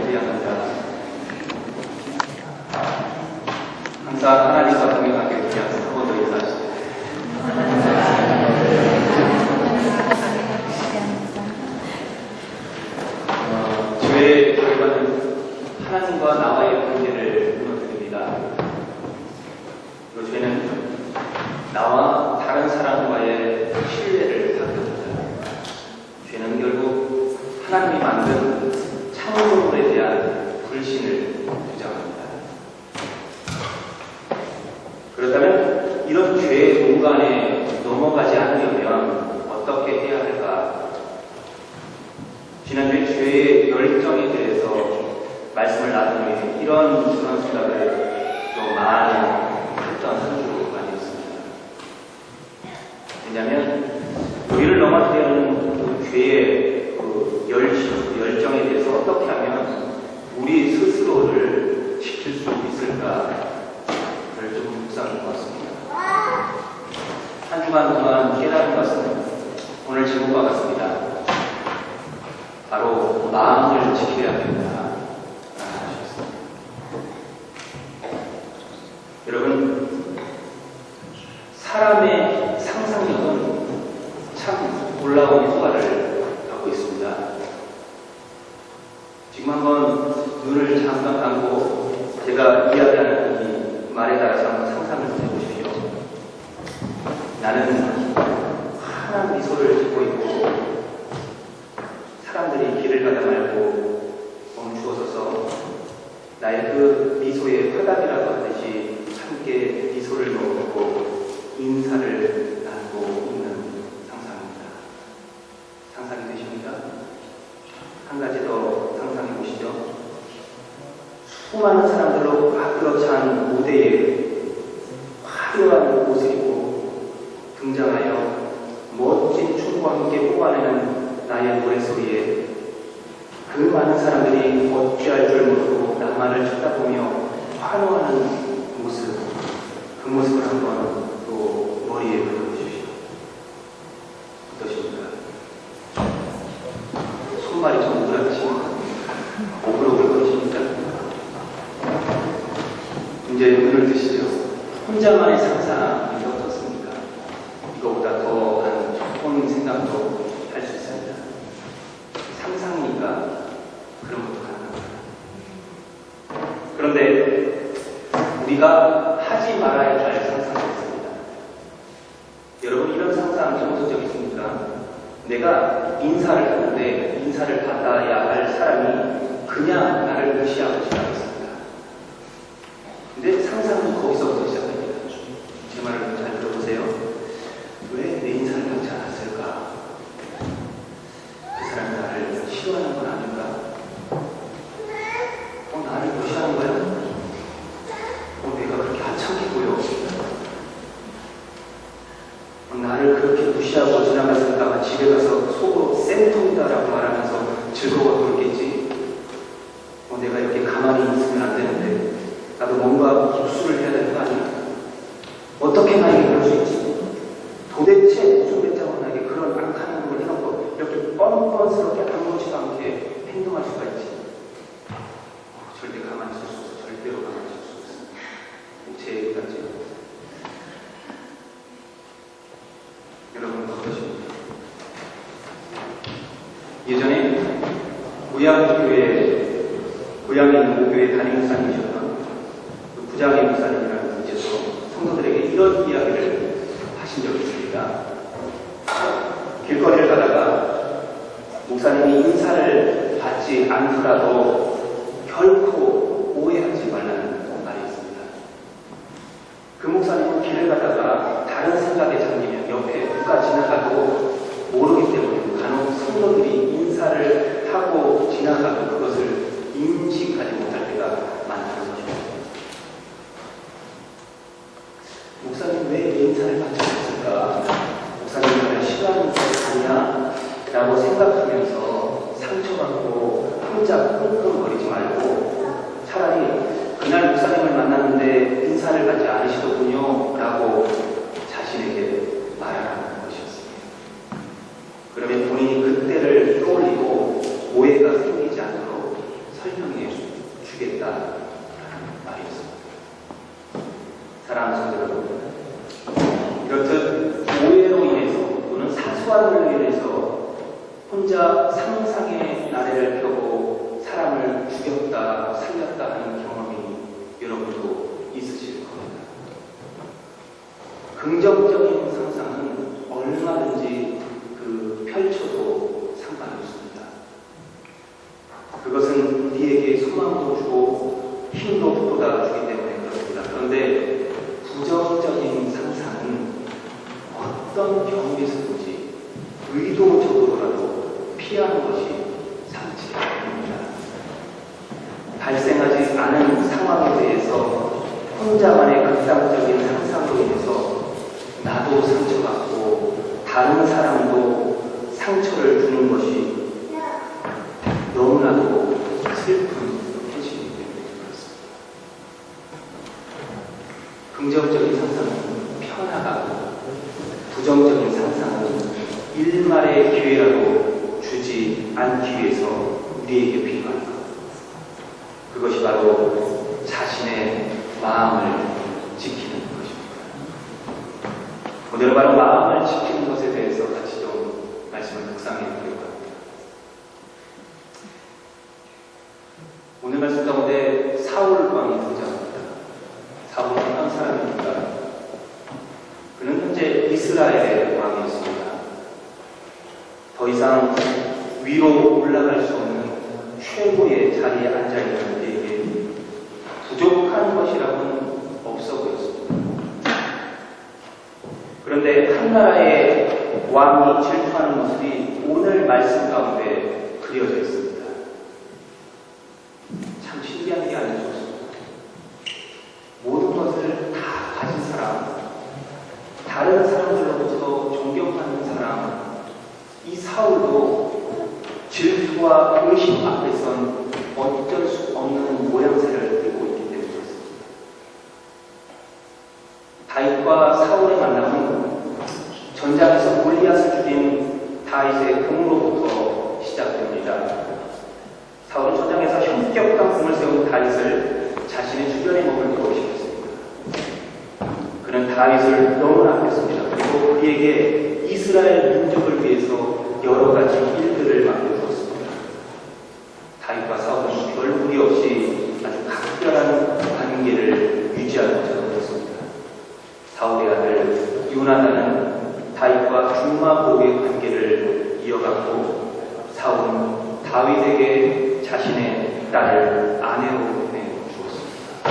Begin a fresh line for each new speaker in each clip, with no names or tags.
기대합니다. 항상 하나님과 동행하게 되어서 한 번 더 인사하시죠. 죄의 결과는 하나님과 나와의 관계를 무너뜨립니다. 그리고 죄는 나와 다른 사람과의 신뢰를 파괴합니다. 죄는 결국 하나님이 만든 창조물에 대한 불신을 주장합니다. 그렇다면 이런 죄의 농간에 넘어가지 않으려면 어떻게 해야 할까? 지난주에 죄의 열정에 대해서 말씀을 나눈 후에 이런 생각을 좀 많이 했던 한 주가 아니었습니다. 왜냐하면 우리를 넘어뜨리는 그 죄의 그 열정에 대해서 어떻게 하면 우리 스스로를 지킬 수 있을까를 좀 묵상해 보았습니다. 한 주간 동안 깨달은 것은 오늘 제목과 같습니다. 바로 마음을 지켜야 된다. 여러분, 사람의 상상력은 참 놀라운 효과를 갖고 있습니다. 지금 한번 눈을 잠깐 감고 제가 이야기하는 이 말에 따라서 한번 상상을 해보십시오. 나는 환한 미소를 짓고 있고 사람들이 길을 가다 말고 멈추어서서 나의 그 미소의 화답이라고 하듯이 함께 미소를 머금고 인사를 나누고 있는 상상입니다. 상상이 되십니까? 한 가지 더 상상해 보시죠. 수많은 사람들로 가득 찬 무대에 화려한 옷을 입고 등장하여 멋진 춤과 함께 뽑아내는 나의 노래소리에 그 많은 사람들이 어찌할 줄 모르고 나만을 쳐다보며 환호하는 모습, 그 모습을 한번 또 머리에 그려보십시오. 어떠십니까? 손발이 좀 우울하십니까? 오글오글거리십니까? 이제 눈을 뜨시죠. 혼자만의 상상이 어떻습니까? 이거보다 더한 좋은 생각도 할 수 있습니다. 상상이니까 그런 것도 가능합니다. 그런데 우리가 하지 말아야 할 상상이 있습니다. 여러분, 이런 상상 해보신 적 있습니까? 내가 인사를 하는데 인사를 받아야 할 사람이 그냥 나를 무시하고 지나갔습니다. 근데 상상은 거기서부터 시작합니다. 제 말을 잘 들어보세요. 왜 내 인사를 받지 않았을까? 그 사람이 나를 싫어하는 건 아닌가? 나를 무시하는 거야? 내가 그렇게 하찮게 보여? 나를 그렇게 무시하고 지나갔을까? 집에 가서 속으로 쌤통이다라고 말하면서 즐거워 보이겠지? 내가 이렇게 가만히 있으면 안 되는데 나도 뭔가 복수를 해야 되는 거 아니야? 어떻게 나에게 그럴 수 있지? 도대체 무슨 배짱으로 나에게 그런 악한 행동을 해놓고 이렇게 뻔뻔스럽게 아무렇지도 않게 행동할 수가 있지? 절대 가만히 있을 수 없어. 절대로 가만히 있을 수 없어. 제 얘기까지. 여러분 어떠십니까? 예전에 고향에 있는 목교회 담임 목사님이셨던 그 부장의 목사님이라는 분께서 성도들에게 이런 이야기를 하신 적이 있습니다. 길거리를 가다가 목사님이 인사를 받지 않더라도 결코 오해하지 말라는 말이 있습니다. 그 목사님은 길을 가다가 다른 생각에 잠기면 옆에 누가 지나가도 모르기 때문에 간혹 성도들이 인사를 하고 지나가도 그것을 인식하지 못할 때가 많다는 것입니다. 목사님 왜 인사를 받지 않았을까? 목사님 나를 싫어하는 것 아니야? 라고 생각하면서 상처받고 혼자 끙끙거리지 말고 차라리 그날 목사님을 만났는데 인사를 받지 않으시더군요 라고 자신에게 말하라는 것이었습니다. 그러면 본인이 그때를 떠올리고 오해가 생기지 않도록 설명해 주겠다라는 말이었습니다. 사랑하는 성도 여러분, 이렇듯 오해로 인해서 또는 사소한 일로 인해서 혼자 상상의 나래를 펴고 사람을 죽였다, 살렸다 하는 경험이 여러분도 있으실 겁니다. 긍정적인 상상은 얼마든지 펼쳐도 상관이 없습니다. 그것은 우리에게 소망도 주고 힘도 돋아주기 때문에 그렇습니다. 그런데 부정적인 상상은 어떤 경우에서든지 의도적으로라도 피하는 것이 상치 않습니다. 발생하지 않은 상황에 대해서 혼자만의 극단적인 상상으로 인해서 나도 상처받고 다른 사람도 상처를 주는 것이 너무나도 슬픈 현실이기 때문에 그렇습니다. 긍정적인 상상은 편하고 부정적인 상상은 일말의 기회라도 주지 않기 위해서 우리에게 필요한 것. 그것이 바로 자신의 마음을 지키는 것입니다. 오늘은 바로 마음을 지키는 것에 대해서 같이 좀 말씀을 묵상해 보려고 합니다. 오늘 말씀 가운데 사울 왕이 등장합니다. 사울은 어떤 사람입니까? 그는 현재 이스라엘의 왕이었습니다. 더 이상 위로 올라갈 수 없는 최고의 자리에 앉아있는 그에게 부족한 것이라고는 없어 보였습니다. 그런데 한 나라의 왕이 질투하는 모습이 오늘 말씀 가운데 그려져 있습니다. 참 신기한 게 아니죠. 모든 것을 다 가진 사람, 다른 사람들로부터 존경받는 사람, 이 사울도 질투와 의심 앞에선 어쩔 수 없는 모양새를 띠고 있기 때문에 그렇습니다. 다윗과 사울의 만남은 전장에서 골리앗을 죽인 다윗의 공로부터 시작됩니다. 사울은 전장에서 현격한 공을 세운 다윗을 자신의 주변에 머물고 싶었습니다. 그는 다윗을 너무나 아꼈습니다. 그리고 그에게 이스라엘 민족을 위해서 여러 가지 일들을 맡겨주었습니다. 다윗과 사울은 별 무리 없이 아주 각별한 관계를 유지하고자 하였습니다. 사울의 아들 요나단은 다윗과 중마고의 관계를 이어갔고, 사울은 다윗에게 자신의 딸을 아내로 보내주었습니다.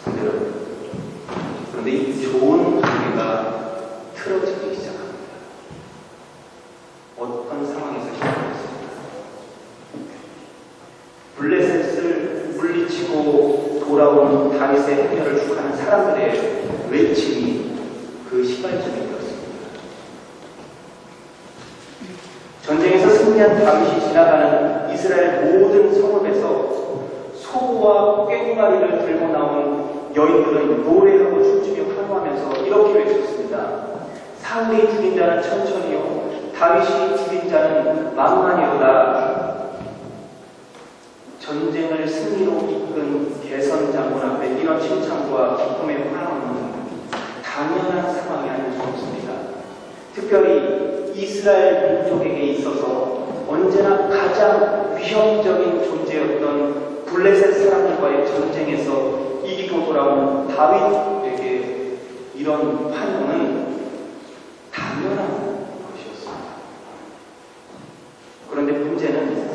성도 여러분, 그런데 이 좋은 관계가 틀어지기 시작합니다. 어떤 상황에서 시작했습니다. 블레셋을 물리치고 돌아온 다윗의 행렬을 축하하는 사람들의 외침이 그 시발점이 되었습니다. 전쟁에서 승리한 다윗이 지나가는 이스라엘 모든 성읍에서 소와 꾀구마리를 들고 나온 여인들은 노래하고 춤추며 환호하면서 이렇게 외쳤습니다. 사울이 죽인 자는 천천히요, 다윗이 죽인 자는 만만히로다. 전쟁을 승리로 이끈 개선 장군 앞에 이런 칭찬과 기쁨의 환호는 당연한 상황이 아닐 수 없습니다. 특별히 이스라엘 민족에게 있어서 언제나 가장 위협적인 존재였던 블레셋 사람들과의 전쟁에서 이기고 돌아온 다윗에게 이런 환영은 당연한 것이었습니다. 그런데 문제는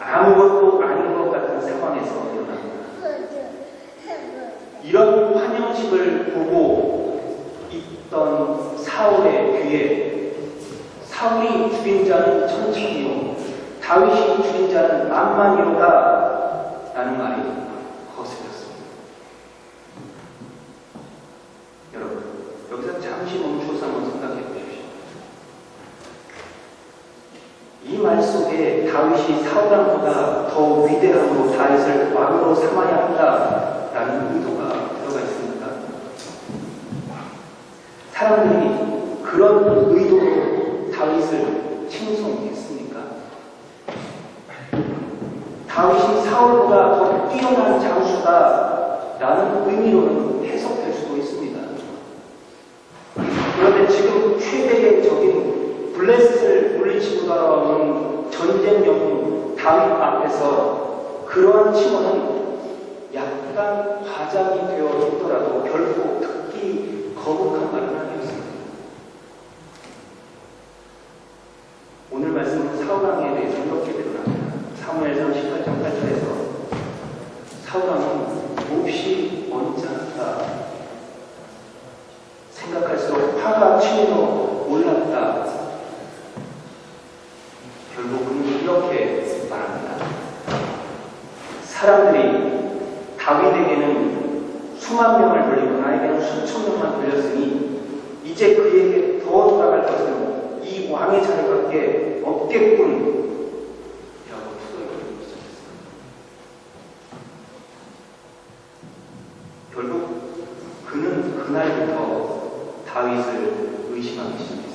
아무것도 아닌 것 같은 상황에서 일어납니다. 이런 환영식을 보고 있던 사울의 귀에 사울이 죽인 자는 천천히요, 다윗이 죽인 자는 만만히로다 라는 말이 거슬렸습니다. 여러분, 여기서 잠시 멈춰서 한번 생각해 보십시오. 이 말 속에 다윗이 사울왕보다 더 위대함으로 다윗을 왕으로 삼아야 한다라는 의도가 들어가 있습니다. 사람들이 그런 의도로 다윗을 칭송했습니까? 다윗이 사울보다 더 뛰어난 장수다라는 의미로는 해석될 수도 있습니다. 그런데 지금 최대의 적인 블레셋을 물리치고 돌아오는 전쟁 영웅 다윗 앞에서 그러한 칭호는 약간 과장이 되어 있더라도 결코 듣기 거북한 말은 아니었습니다. 오늘 말씀은 사울왕에 대해서 이렇게 드러납니다. 사무엘상 18장 8절에서 사울왕은 몹시 언짢다. 생각할수록 화가 치밀어 올랐다. 결국은 이렇게 말합니다. 사람들이 다윗에게는 수만 명을 돌리고 나에게는 수천 명만 돌렸으니 이제 그에게 더 돌아갈 것은 이 왕의 자리밖에 없겠군. 라고 투덜거리기 시작했습니다. 결국 그는 그날부터 다윗을 의심하기 시작했습니다.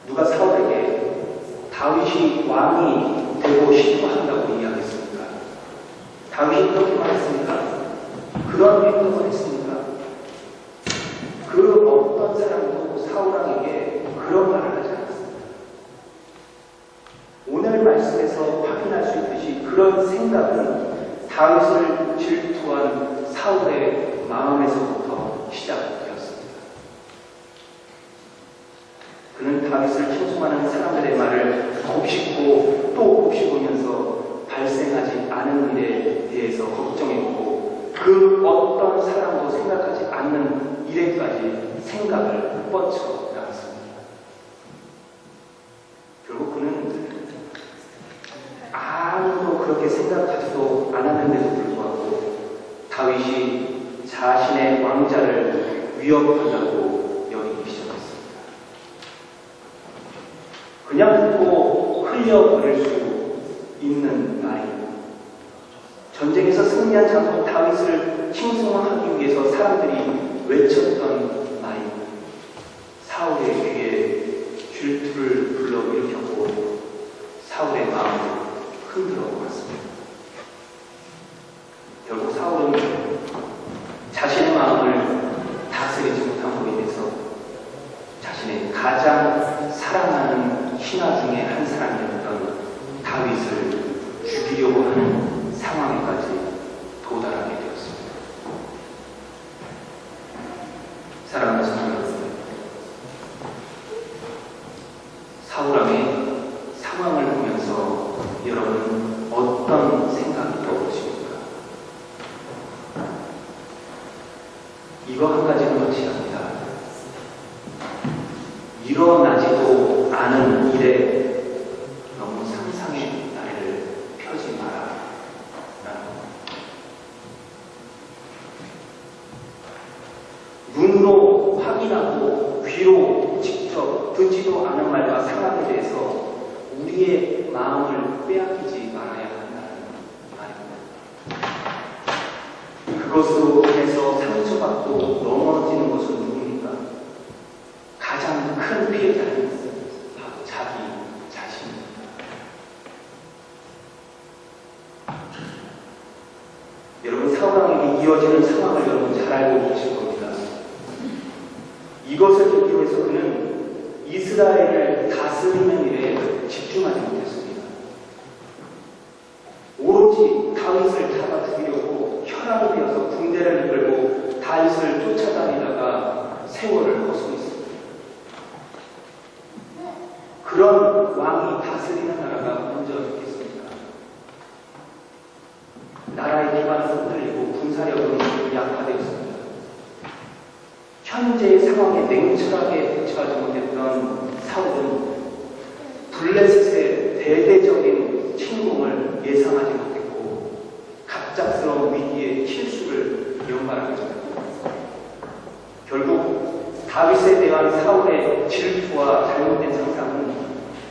누가 사울에게 다윗이 왕이 되고 싶어 한다고 이야기했습니까? 다윗이 그렇게 말했습니까? 그런 행동을 했습니까? 그 어떤 사람도 사울왕에게 그런 말을 하지 않았습니다. 오늘 말씀에서 확인할 수 있듯이 그런 생각은 다윗을 질투한 사울의 마음에서부터 시작되었습니다. 그는 다윗을 칭송하는 사람들의 말을 곱씹고 또 곱씹으면서 발생하지 않은 일에 대해서 걱정했고 그 어떤 사람도 생각하지 않는 일에까지 생각을 뻗쳐나갔습니다. 결국 그는 아무도 그렇게 생각하지도 않았는데도 불구하고 다윗이 자신의 왕자를 위협한다고 여기기 시작했습니다. 그냥 듣고 흘려버릴 수 있는 말입니다. 전쟁에서 승리한 장군 다윗을 칭송하기 위해서 사람들이 외쳤던 말입니다. 사울에게 질투를 불러일으켰고 사울의 마음을 흔들어 보았습니다. 결국 사울은 자신의 마음을 다스리지 못한 것에 대해서 자신의 가장 사랑하는 신하 중에 한 사람이었던 다윗을 죽이려고 하는 상황에까지 도달하게 되었습니다. 사랑하는 성도 여러분, 사울왕의 상황을 보면서 여러분은 어떤 생각이 떠오르십니까? 이거 한 가지는 확실합니다. 일어나지도 않은 일에 너무 상상의 나래를 펴지 마라. 눈으로 확인하고 귀로 직접 듣지도 않은 말과 상황에 대해서 우리의 마음을 빼앗기지 말아야 한다는 말입니다. 그것으로 인해서 상처받고 넘어지는 것은 누굽니까? 가장 큰 피해자는 바로 자기 자신입니다. 여러분, 사울왕에게 이어지는 상황을 여러분 잘 알고 계실 겁니다. 이것을 계기로 해서 그는 이스라엘을 다스리는 일에 집중하지 못했습니다. 오로지 다윗을 잡아 죽이려고 혈안이 되어서 군대를 이끌고 다윗을 쫓아다니다가 세월을 허송했습니다. 그런 왕이 다스리는 나라가 언제 있겠습니까? 나라의 기반은 흔들리고 군사력은 약화되었습니다. 현재의 상황에 냉철하게 대처하지 못했던 사울은 블레셋의 대대적인 침공을 예상하지 못했고 갑작스러운 위기의 실수를 연발하게 됩니다. 결국 다윗에 대한 사울의 질투와 잘못된 상상은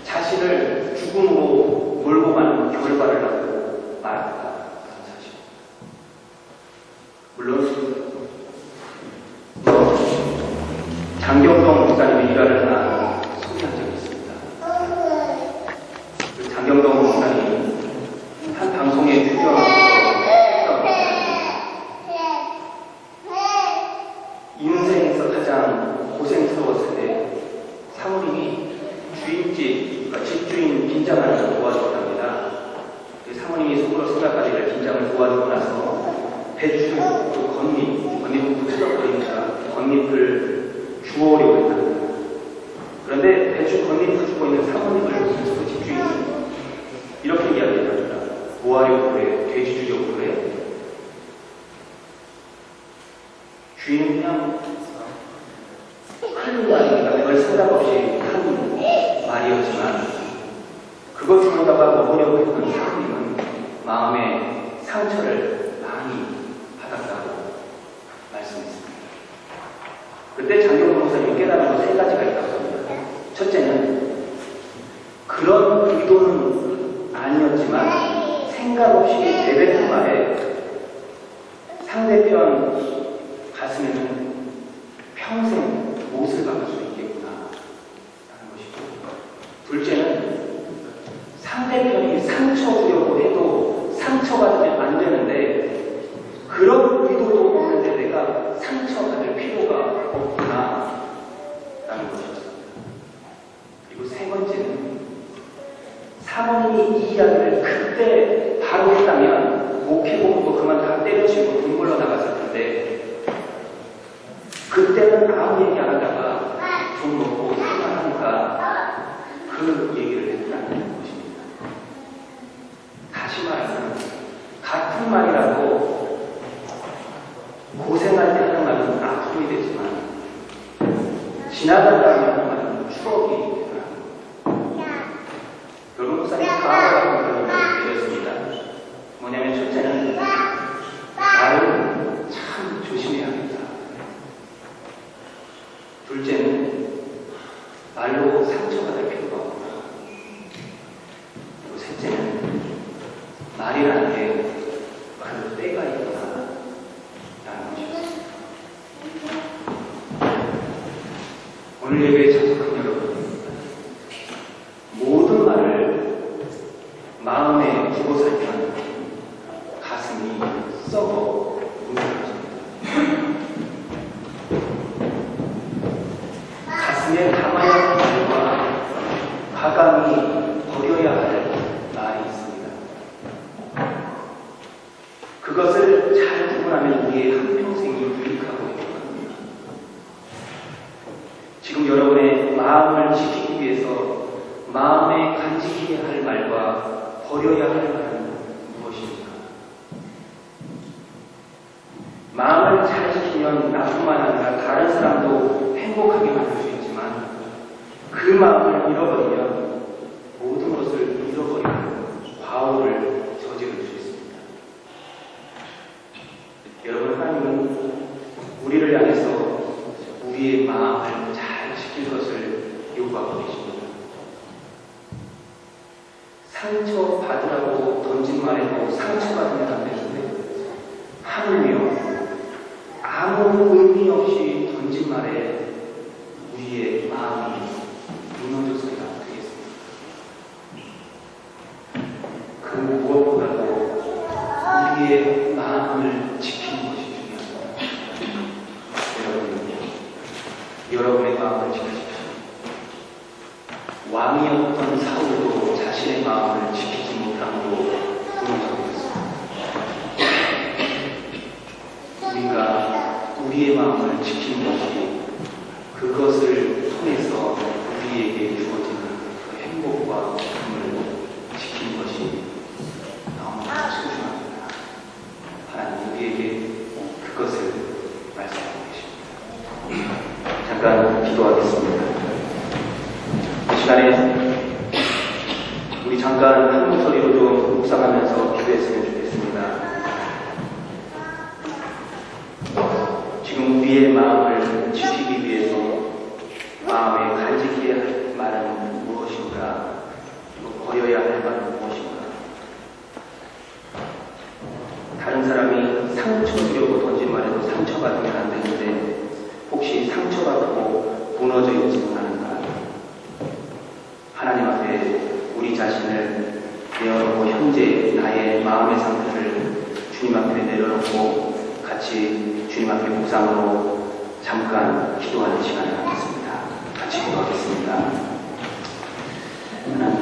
자신을 죽음으로 몰고 가는 결과를 낳고 말합니다. 물론 장경동 목사님의 일화를 하나 소개한 적이 있습니다. 도와주고 나서 배추 그 겉잎은 부스럭거리니까 겉잎을 주워오려고 했답니다. 그런데 배추 겉잎을 주고 있는 사모님을 그 집주인이 이렇게 이야기합니다. 뭐하려고 그래? 돼지 주려고 그래? 주인은 그냥 큰 말이니까 별 생각 없이 한 말이었지만 그걸 주려다가 먹으려고 했던 사모님은 마음에 상처를 많이 받았다고 말씀했습니다. 그때 장경 목사님이 깨달은 것 세 가지가 있다고 합니다. 첫째는 그런 의도는 아니었지만 생각 없이 내뱉은 말에 상대편 가슴에는 평생 못을 박을 수 있겠구나 라는 것이고, 둘째는 상대편이 상처 주려고 해도 상처받으면 안 되는데 그런 의도도 없는데 내가 상처받을 필요가 없구나 라는 것이었습니다. 그리고 세 번째는 사모님이 이 이야기를 그때 바로 했다면 목회복도 그만 다 때려치고 돈 벌러 나갔을 텐데 그때는 아무 얘기 안 하다가 돈 먹고 생활하니까 그 얘기를 했다는 것입니다. 다시 말하면 같은 말이라도 고생할 때 하는 말은 아픔이 되지만 지나가다 하는 말은 추억이 되더라고요. 결국 목사님 다음과 결론을 내렸습니다. 뭐냐면 첫째는 말을 참 조심해야겠다. 둘째는 말로 상처받을 필요가 없다. 그리고 셋째는 말이라는 게 그 때가 있구나 라는 것이었습니다. 오늘 예배에 참석한 여러분, 모든 말을 마음에 두고 살면 가슴이 썩어 무너집니다. 가슴에 담아야 할 말과 과감히 버려야 할 말이 있습니다. 그것을 잘 구분하면 우리의 한평생이 유익하고 행복합니다. 지금 여러분의 마음을 지키기 위해서 마음에 간직해야 할 말과 버려야 할 말은 무엇입니까? 마음을 잘 지키면 나뿐만 아니라 다른 사람도 행복하게 만들 수 있지만 그 마음을 잃어버리면 모든 것을 잃어버리는 과오를 저지를 수 있습니다. 여러분, 하나님은 우리를 향해서 우리의 마음을 잘 지킬 것을 요구하고 계십니다. 상처 받으라고 던진 말에도 상처받으면 안 되는데 하물며 아무 의미 없이 던진 말에 우리의 마음이 무너져서야 되겠습니다. 그 무엇보다도 우리의 마음을 지키는 것이 중요합니다. 여러분의 마음을 지키십시오. 왕이었던 사울도 자신의 마음을 지키지 못함으로 무너져버렸습니다. 우리가 우리의 마음을 지키는 것이 그것을 통해서 우리에게 주어지는 그 행복과 기쁨을 지키는 것이 너무나 소중합니다. 하나님 우리에게 그것을 말씀하고 계십니다. 잠깐 기도하겠습니다. 이 시간에 우리 잠깐 한 목소리로 좀 묵상하면서 기도했으면 좋겠습니다. 지금 우리의 마음을 지키기 위해서 마음에 간직해야 할 말은 무엇인가? 그리고 버려야 할 말은 무엇인가? 다른 사람이 상처 주려고 던진 말에도 상처받으면 안 되는데 혹시 상처받고 무너져 있지는 않은가? 하나님 앞에 우리 자신을 내어놓고 현재 나의 마음의 상태를 주님 앞에 내려놓고 같이 주님 앞에 묵상으로 잠깐 기도하는 시간을 갖겠습니다. 같이 기도하겠습니다. 하나님,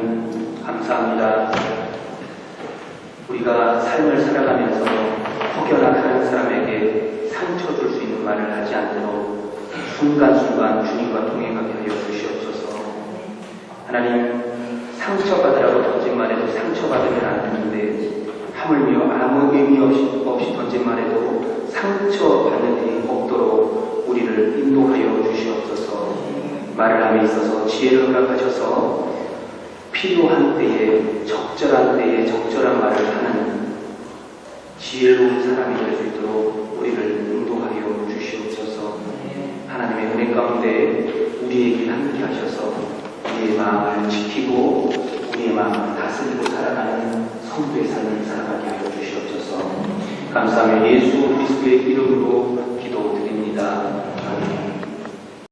하나님 감사합니다. 우리가 삶을 살아가면서 혹여나 다른 사람에게 상처 줄 수 있는 말을 하지 않도록 순간순간 주님과 동행하게 하여 주시옵소서. 하나님, 상처받으라고 던진 말에도 상처받으면 안 되는데 하물며 아무 의미 없이 던진 말에도 상처받는 일이 없도록 우리를 인도하여 주시옵소서. 말을 함에 있어서 지혜를 허락하셔서 필요한 때에 적절한 말을 하는 지혜로운 사람이 될 수 있도록 우리를 인도하여 주시옵소서. 하나님의 은혜 가운데 우리에게 함께 하셔서 우리의 마음을 지키고 우리의 마음을 다스리고 살아가는 성도의 삶을 살아가게 하여 주시옵소서. 감사하며 예수 그리스도의 이름으로 기도드립니다.